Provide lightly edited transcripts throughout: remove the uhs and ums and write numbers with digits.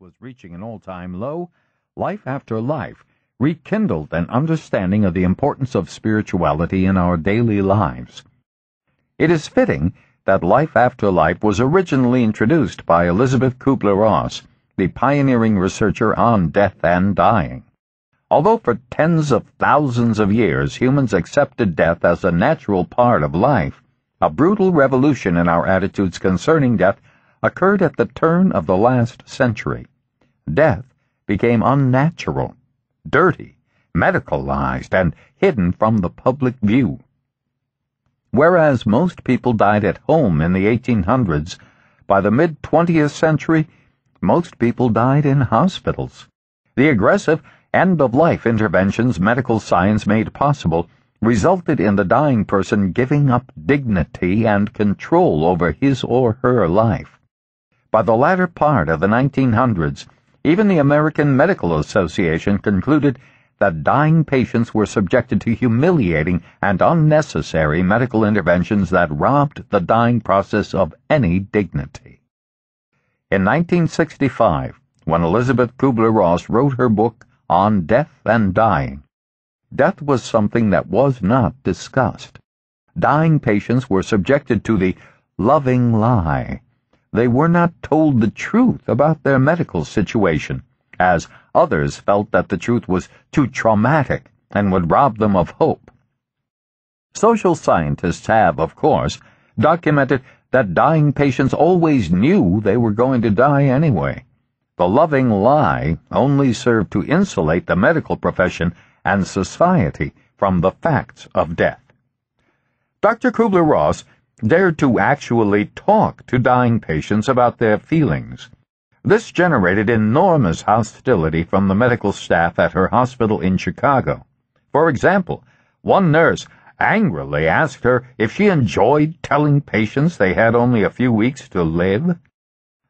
was reaching an all-time low, Life After Life rekindled an understanding of the importance of spirituality in our daily lives. It is fitting that Life After Life was originally introduced by Elisabeth Kubler-Ross, the pioneering researcher on death and dying. Although for tens of thousands of years humans accepted death as a natural part of life, a brutal revolution in our attitudes concerning death occurred at the turn of the last century. Death became unnatural, dirty, medicalized, and hidden from the public view. Whereas most people died at home in the 1800s, by the mid-20th century, most people died in hospitals. The aggressive end-of-life interventions medical science made possible resulted in the dying person giving up dignity and control over his or her life. By the latter part of the 1900s, even the American Medical Association concluded that dying patients were subjected to humiliating and unnecessary medical interventions that robbed the dying process of any dignity. In 1965, when Elisabeth Kubler-Ross wrote her book on death and dying, death was something that was not discussed. Dying patients were subjected to the loving lie. They were not told the truth about their medical situation, as others felt that the truth was too traumatic and would rob them of hope. Social scientists have, of course, documented that dying patients always knew they were going to die anyway. The loving lie only served to insulate the medical profession and society from the facts of death. Dr. Kubler-Ross dared to actually talk to dying patients about their feelings. This generated enormous hostility from the medical staff at her hospital in Chicago. For example, one nurse angrily asked her if she enjoyed telling patients they had only a few weeks to live.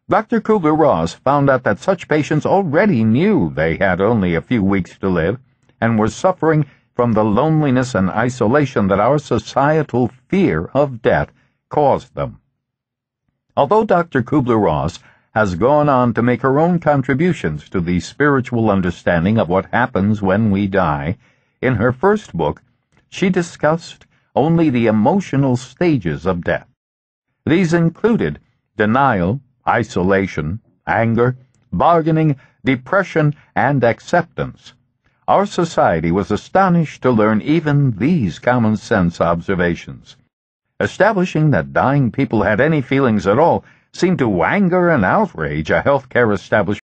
Dr. Kubler-Ross found out that such patients already knew they had only a few weeks to live and were suffering from the loneliness and isolation that our societal fear of death caused them. Although Dr. Kubler-Ross has gone on to make her own contributions to the spiritual understanding of what happens when we die, in her first book, she discussed only the emotional stages of death. These included denial, isolation, anger, bargaining, depression, and acceptance. Our society was astonished to learn even these common-sense observations. Establishing that dying people had any feelings at all seemed to anger and outrage a healthcare establishment